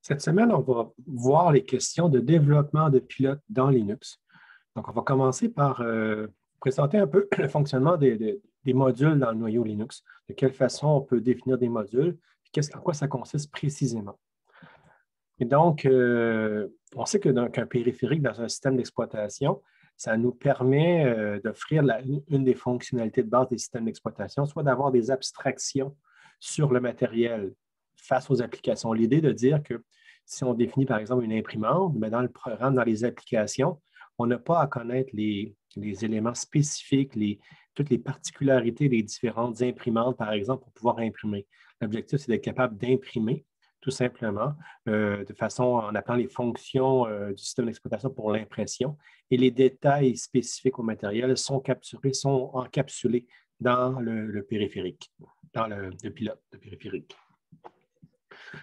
Cette semaine, on va voir les questions de développement de pilotes dans Linux. Donc, on va commencer par présenter un peu le fonctionnement des modules dans le noyau Linux, de quelle façon on peut définir des modules, et en quoi ça consiste précisément. Et donc, on sait qu'un périphérique dans un système d'exploitation, ça nous permet d'offrir une des fonctionnalités de base des systèmes d'exploitation, soit d'avoir des abstractions sur le matériel face aux applications. L'idée de dire que si on définit, par exemple, une imprimante, mais dans le programme, dans les applications, on n'a pas à connaître les éléments spécifiques, toutes les particularités des différentes imprimantes, par exemple, pour pouvoir imprimer. L'objectif, c'est d'être capable d'imprimer, tout simplement, de façon en appelant les fonctions du système d'exploitation pour l'impression. Et les détails spécifiques au matériel sont encapsulés dans le périphérique, dans le pilote de périphérique.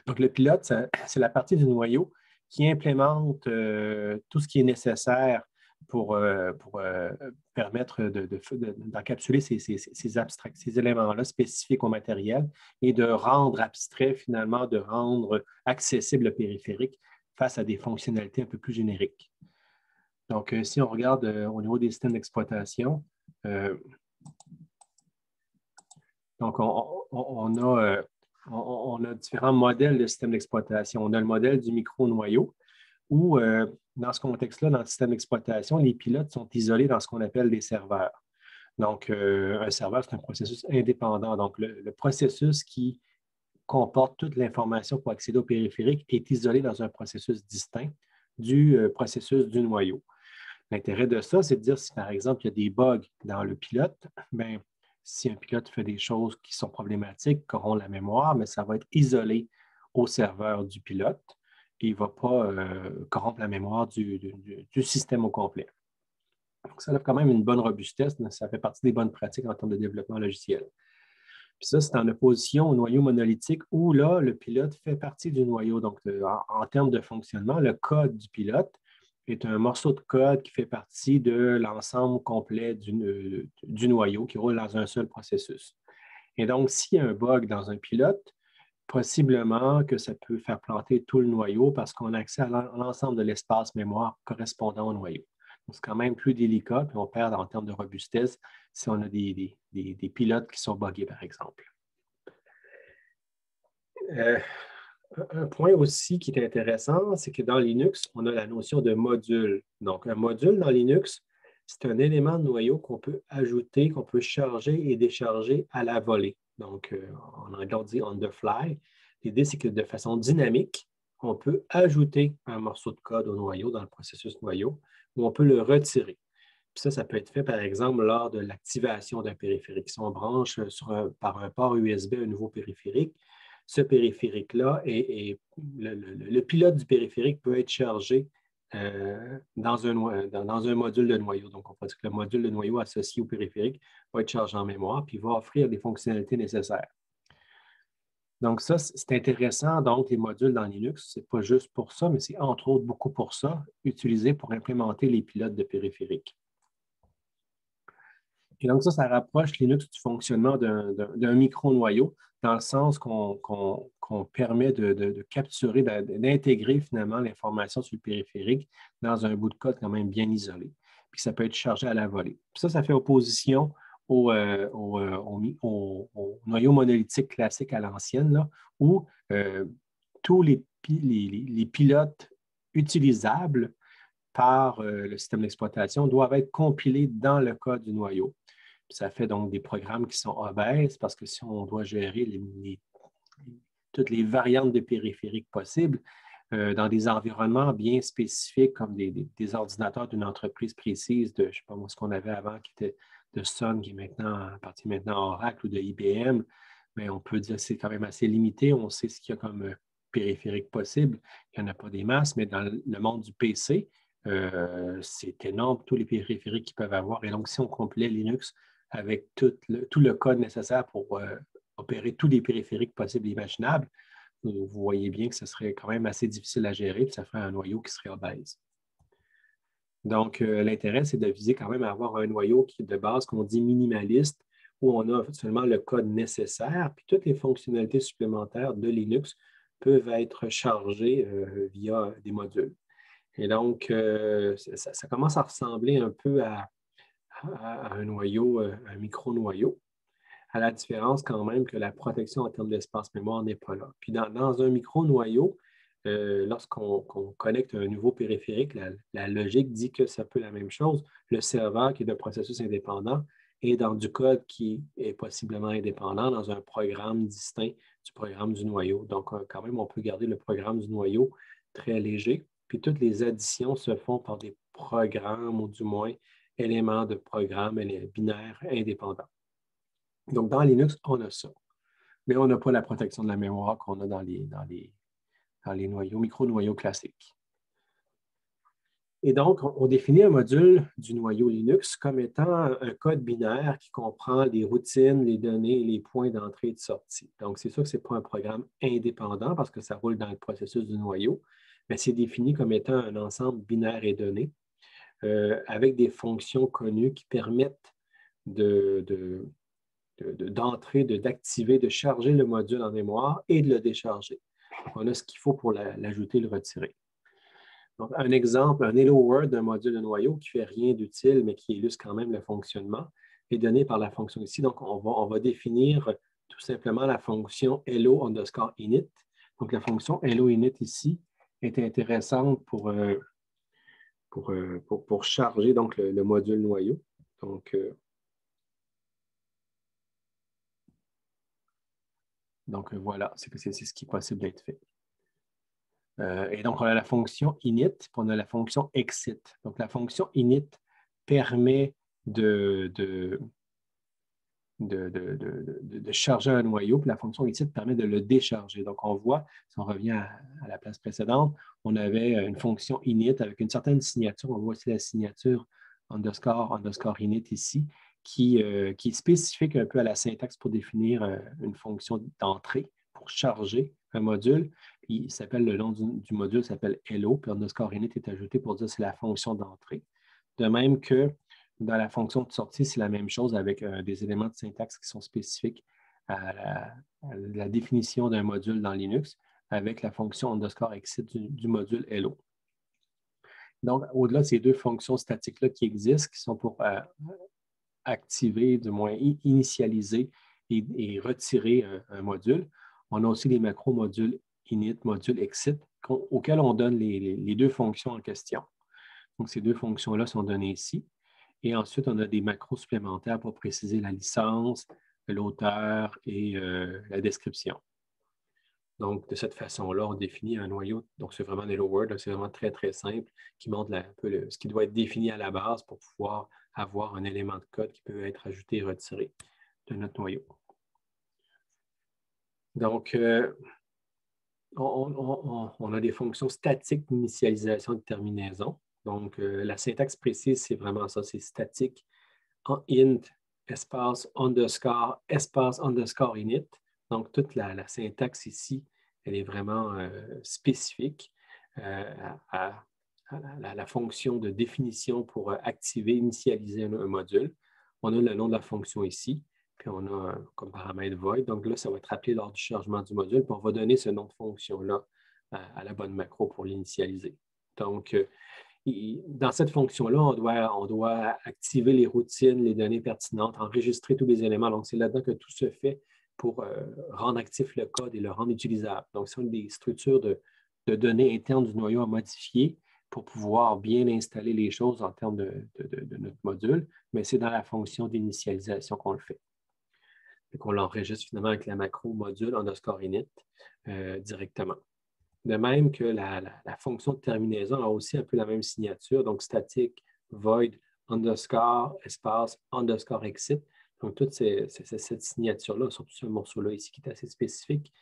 Donc, le pilote, c'est la partie du noyau qui implémente tout ce qui est nécessaire pour permettre d'encapsuler ces éléments-là spécifiques au matériel et de rendre abstrait, finalement, de rendre accessible le périphérique face à des fonctionnalités un peu plus génériques. Donc, si on regarde au niveau des systèmes d'exploitation, donc on a différents modèles de système d'exploitation. On a le modèle du micro-noyau où, dans ce contexte-là, dans le système d'exploitation, les pilotes sont isolés dans ce qu'on appelle des serveurs. Donc, un serveur, c'est un processus indépendant. Donc, le processus qui comporte toute l'information pour accéder au périphérique est isolé dans un processus distinct du processus du noyau. L'intérêt de ça, c'est de dire si, par exemple, il y a des bugs dans le pilote, bien, si un pilote fait des choses qui sont problématiques, corrompent la mémoire, mais ça va être isolé au serveur du pilote et il ne va pas corrompre la mémoire du système au complet. Donc, ça a quand même une bonne robustesse, mais ça fait partie des bonnes pratiques en termes de développement logiciel. Puis ça, c'est en opposition au noyau monolithique où là, le pilote fait partie du noyau. Donc, en termes de fonctionnement, le code du pilote est un morceau de code qui fait partie de l'ensemble complet du noyau qui roule dans un seul processus. Et donc, s'il y a un bug dans un pilote, possiblement que ça peut faire planter tout le noyau parce qu'on a accès à l'ensemble de l'espace mémoire correspondant au noyau. Donc, c'est quand même plus délicat, puis on perd en termes de robustesse si on a des pilotes qui sont buggés, par exemple. Un point aussi qui est intéressant, c'est que dans Linux, on a la notion de module. Donc, un module dans Linux, c'est un élément de noyau qu'on peut ajouter, qu'on peut charger et décharger à la volée. Donc, en anglais, on dit on the fly. L'idée, c'est que de façon dynamique, on peut ajouter un morceau de code au noyau, dans le processus noyau, ou on peut le retirer. Puis ça peut être fait, par exemple, lors de l'activation d'un périphérique. Si on branche par un port USB un nouveau périphérique, ce périphérique-là, le pilote du périphérique peut être chargé dans un module de noyau. Donc, on peut dire que le module de noyau associé au périphérique va être chargé en mémoire, puis va offrir des fonctionnalités nécessaires. Donc, ça, c'est intéressant. Donc, les modules dans Linux, ce n'est pas juste pour ça, mais c'est entre autres beaucoup pour ça, utilisé pour implémenter les pilotes de périphérique. Et donc, ça rapproche Linux du fonctionnement d'un micro-noyau, dans le sens qu'on permet de capturer, d'intégrer finalement l'information sur le périphérique dans un bout de code quand même bien isolé. Puis ça peut être chargé à la volée. Puis ça fait opposition au noyau monolithique classique à l'ancienne, là, où tous les pilotes utilisables par le système d'exploitation doivent être compilés dans le code du noyau. Puis ça fait donc des programmes qui sont obèses parce que si on doit gérer toutes les variantes de périphériques possibles dans des environnements bien spécifiques comme des ordinateurs d'une entreprise précise, je ne sais pas moi ce qu'on avait avant qui était de Sun, qui est maintenant partie maintenant Oracle ou de IBM, mais on peut dire que c'est quand même assez limité. On sait ce qu'il y a comme périphérique possible. Il n'y en a pas des masses, mais dans le monde du PC, c'est énorme, tous les périphériques qu'ils peuvent avoir. Et donc, si on complète Linux avec tout le code nécessaire pour opérer tous les périphériques possibles et imaginables, vous voyez bien que ce serait quand même assez difficile à gérer, puis ça ferait un noyau qui serait obèse. Donc, l'intérêt, c'est de viser quand même à avoir un noyau qui est de base, qu'on dit minimaliste, où on a seulement le code nécessaire, puis toutes les fonctionnalités supplémentaires de Linux peuvent être chargés via des modules. Et donc, ça commence à ressembler un peu à un noyau, un micro-noyau, à la différence quand même que la protection en termes d'espace mémoire n'est pas là. Puis dans un micro-noyau, lorsqu'on connecte un nouveau périphérique, la logique dit que ça peut la même chose. Le serveur, qui est un processus indépendant, est dans du code qui est possiblement indépendant dans un programme distinct du programme du noyau. Donc, quand même, on peut garder le programme du noyau très léger. Puis toutes les additions se font par des programmes, ou du moins éléments de programme binaires indépendants. Donc, dans Linux, on a ça. Mais on n'a pas la protection de la mémoire qu'on a dans les noyaux, micro-noyaux classiques. Et donc, on définit un module du noyau Linux comme étant un code binaire qui comprend les routines, les données et les points d'entrée et de sortie. Donc, c'est sûr que ce n'est pas un programme indépendant parce que ça roule dans le processus du noyau, mais c'est défini comme étant un ensemble binaire et donné avec des fonctions connues qui permettent d'entrer, d'activer, de charger le module en mémoire et de le décharger. Donc, on a ce qu'il faut pour l'ajouter et le retirer. Donc, un exemple, un Hello World d'un module de noyau qui ne fait rien d'utile, mais qui illustre quand même le fonctionnement, est donné par la fonction ici. Donc, on va définir tout simplement la fonction hello underscore init. Donc, la fonction hello init ici est intéressante pour charger donc, le module noyau. Donc voilà, c'est ce qui est possible d'être fait. Et donc, on a la fonction init, puis on a la fonction exit. Donc, la fonction init permet de charger un noyau, puis la fonction exit permet de le décharger. Donc, on voit, si on revient à la place précédente, on avait une fonction init avec une certaine signature. On voit aussi la signature underscore init ici, qui est spécifique un peu à la syntaxe pour définir une fonction d'entrée pour charger un module. Il s'appelle, le nom du module s'appelle hello, puis underscore init est ajouté pour dire que c'est la fonction d'entrée. De même que dans la fonction de sortie, c'est la même chose avec des éléments de syntaxe qui sont spécifiques à la définition d'un module dans Linux avec la fonction underscore exit du module hello. Donc, au-delà de ces deux fonctions statiques-là qui existent, qui sont pour activer, du moins initialiser et retirer un module, on a aussi les macros modules init, module exit, auxquels on donne les deux fonctions en question. Donc, ces deux fonctions-là sont données ici. Et ensuite, on a des macros supplémentaires pour préciser la licence, l'auteur et la description. Donc, de cette façon-là, on définit un noyau. Donc, c'est vraiment Hello World, c'est vraiment très, très simple, qui montre un peu ce qui doit être défini à la base pour pouvoir avoir un élément de code qui peut être ajouté et retiré de notre noyau. Donc, on a des fonctions statiques d'initialisation et de terminaison. Donc, la syntaxe précise, c'est vraiment ça, c'est statique en int, espace underscore init. Donc, toute la syntaxe ici, elle est vraiment spécifique à la fonction de définition pour activer, initialiser un module. On a le nom de la fonction ici, puis on a comme paramètre void. Donc là, ça va être appelé lors du chargement du module, puis on va donner ce nom de fonction-là à la bonne macro pour l'initialiser. Donc, dans cette fonction-là, on doit activer les routines, les données pertinentes, enregistrer tous les éléments. Donc, c'est là-dedans que tout se fait pour rendre actif le code et le rendre utilisable. Donc, ce sont des structures de données internes du noyau à modifier pour pouvoir bien installer les choses en termes de notre module, mais c'est dans la fonction d'initialisation qu'on le fait. Donc, on l'enregistre finalement avec la macro module underscore init directement. De même que la fonction de terminaison a aussi un peu la même signature, donc statique, void, underscore, espace, underscore exit. Donc, toute cette signature-là, surtout ce morceau-là ici qui est assez spécifique,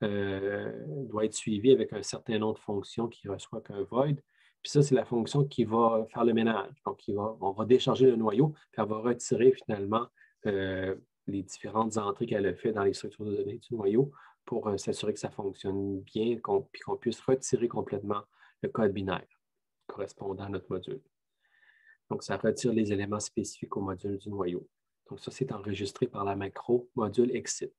doit être suivi avec un certain nombre de fonctions qui ne reçoit qu'un void. Puis ça, c'est la fonction qui va faire le ménage. Donc, on va décharger le noyau, puis elle va retirer finalement les différentes entrées qu'elle a fait dans les structures de données du noyau pour s'assurer que ça fonctionne bien, puis qu'on puisse retirer complètement le code binaire correspondant à notre module. Donc, ça retire les éléments spécifiques au module du noyau. Donc, ça, c'est enregistré par la macro module exit.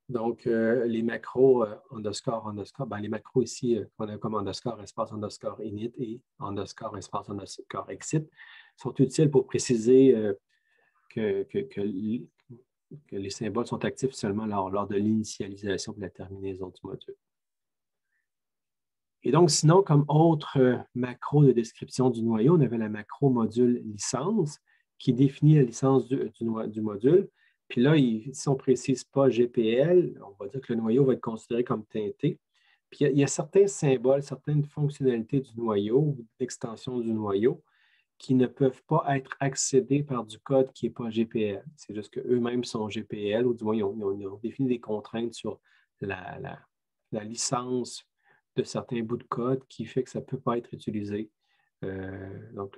Donc, les macros underscore, ben, les macros ici, qu'on a comme underscore, espace underscore init et underscore, espace underscore exit, sont utiles pour préciser que les symboles sont actifs seulement lors de l'initialisation et de la terminaison du module. Et donc, sinon, comme autre macro de description du noyau, on avait la macro module licence qui définit la licence du module. Puis là, si on ne précise pas GPL, on va dire que le noyau va être considéré comme teinté. Puis il y a certains symboles, certaines fonctionnalités du noyau ou d'extension du noyau qui ne peuvent pas être accédés par du code qui n'est pas GPL. C'est juste qu'eux-mêmes sont GPL, ou du moins, ils ont défini des contraintes sur la licence de certains bouts de code qui fait que ça ne peut pas être utilisé. Donc,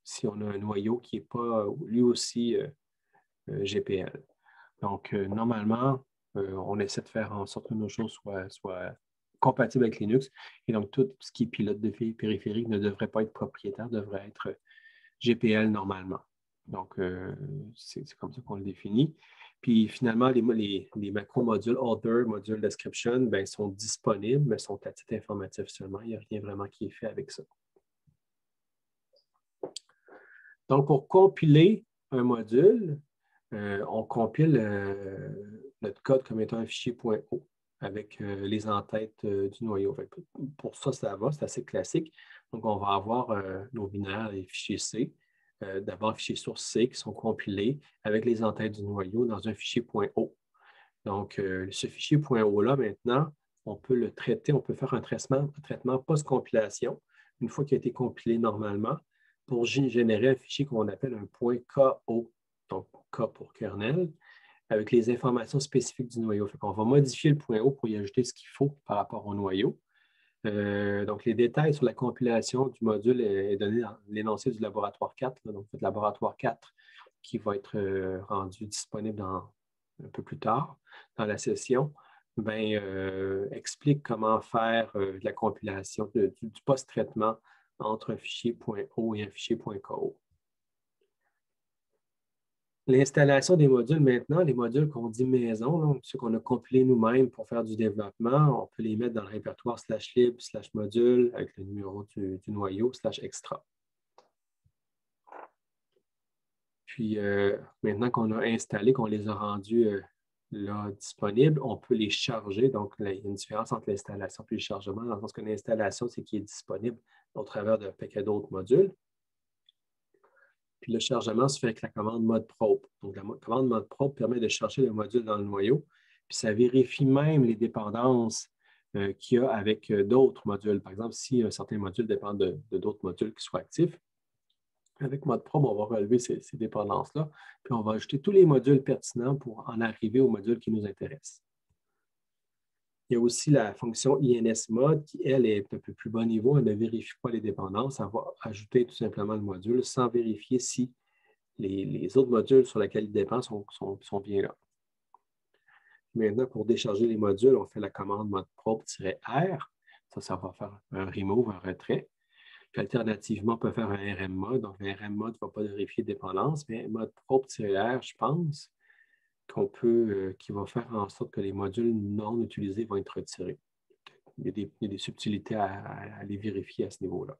si on a un noyau qui n'est pas lui aussi GPL. Donc, normalement, on essaie de faire en sorte que nos choses soient compatibles avec Linux. Et donc, tout ce qui est pilote de périphérique ne devrait pas être propriétaire, devrait être GPL normalement. Donc, c'est comme ça qu'on le définit. Puis finalement, les macro-modules Other, Module Description, ben, sont disponibles, mais sont à titre informatif seulement. Il n'y a rien vraiment qui est fait avec ça. Donc, pour compiler un module, on compile notre code comme étant un fichier .o avec les entêtes du noyau. Pour ça, ça va, c'est assez classique. Donc, on va avoir nos binaires, les fichiers C. D'abord, fichiers source C qui sont compilés avec les entêtes du noyau dans un fichier .o. Donc, ce fichier .o-là, maintenant, on peut le traiter, on peut faire un traitement post-compilation, une fois qu'il a été compilé normalement, pour générer un fichier qu'on appelle un .ko, donc K pour kernel, avec les informations spécifiques du noyau. On va modifier le .o pour y ajouter ce qu'il faut par rapport au noyau. Donc, les détails sur la compilation du module est donné dans l'énoncé du laboratoire 4, donc le laboratoire 4 qui va être rendu disponible un peu plus tard dans la session, explique comment faire la compilation du post-traitement entre un fichier .o et un fichier .ko. L'installation des modules maintenant, les modules qu'on dit maison, donc ceux qu'on a compilés nous-mêmes pour faire du développement, on peut les mettre dans le répertoire /lib /module avec le numéro du noyau /extra. Puis maintenant qu'on a installé, qu'on les a rendus là, disponibles, on peut les charger. Donc, il y a une différence entre l'installation et le chargement, dans le sens que l'installation, c'est qu'il est disponible au travers d'un paquet d'autres modules. Puis le chargement se fait avec la commande mode probe. Donc, la commande mode probe permet de charger le module dans le noyau. Puis ça vérifie même les dépendances qu'il y a avec d'autres modules. Par exemple, si un certain module dépend de d'autres modules qui soient actifs, avec mode probe, on va relever ces dépendances-là. Puis on va ajouter tous les modules pertinents pour en arriver au module qui nous intéresse. Il y a aussi la fonction insmod qui, elle, est un peu plus bas niveau. Elle ne vérifie pas les dépendances. Elle va ajouter tout simplement le module sans vérifier si les autres modules sur lesquels il dépend sont bien là. Maintenant, pour décharger les modules, on fait la commande mode probe-R. Ça va faire un remove, un retrait. Puis alternativement, on peut faire un rmmod. Donc, un rmmod ne va pas vérifier dépendance, mais mode probe-R, je pense, qui va faire en sorte que les modules non utilisés vont être retirés. Il y a des subtilités à les vérifier à ce niveau-là.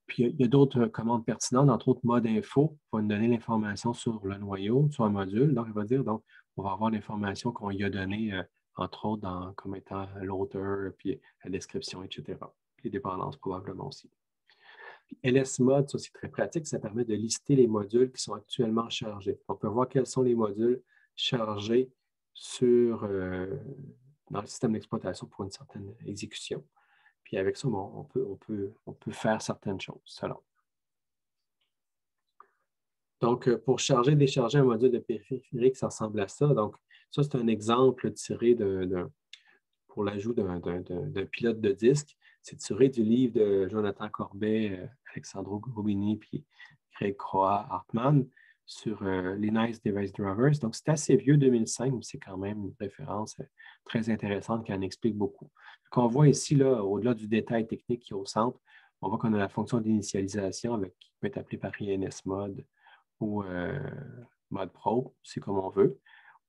Puis, il y a d'autres commandes pertinentes, entre autres, mode info va nous donner l'information sur le noyau, sur un module. Donc, il va dire, donc, on va avoir l'information qu'on lui a donnée, entre autres, comme étant l'auteur, puis la description, etc. Les dépendances, probablement aussi. Puis, LSMod, ça, c'est très pratique. Ça permet de lister les modules qui sont actuellement chargés. On peut voir quels sont les modules chargés dans le système d'exploitation pour une certaine exécution. Puis avec ça, on peut faire certaines choses selon. Donc, pour charger et décharger un module de périphérique, ça ressemble à ça. Donc, ça, c'est un exemple tiré pour l'ajout d'un pilote de disque. C'est tiré du livre de Jonathan Corbet, Alexandro Rubini, puis Craig Croix-Hartmann sur les Nice Device Drivers. Donc, c'est assez vieux, 2005, mais c'est quand même une référence très intéressante qui en explique beaucoup. Donc, on voit ici, là, au-delà du détail technique qui est au centre, on voit qu'on a la fonction d'initialisation qui peut être appelée par insmod ou mode probe, c'est comme on veut.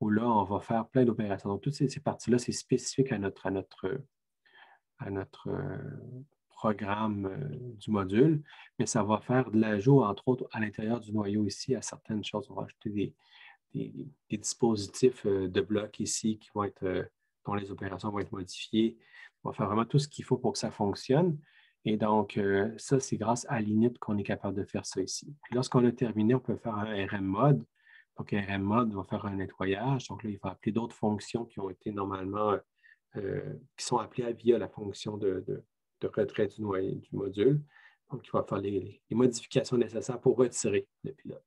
où là, on va faire plein d'opérations. Donc, toutes ces parties-là, c'est spécifique à notre programme du module, mais ça va faire de l'ajout, entre autres, à l'intérieur du noyau ici, à certaines choses. On va ajouter des dispositifs de blocs ici qui vont être, dont les opérations vont être modifiées. On va faire vraiment tout ce qu'il faut pour que ça fonctionne. Et donc, ça, c'est grâce à l'init qu'on est capable de faire ça ici. Puis lorsqu'on a terminé, on peut faire un RM mode. Donc, un RM mode va faire un nettoyage. Donc là, il va appeler d'autres fonctions qui ont été normalement, qui sont appelées via la fonction de retrait du module. Donc, il va faire les modifications nécessaires pour retirer le pilote.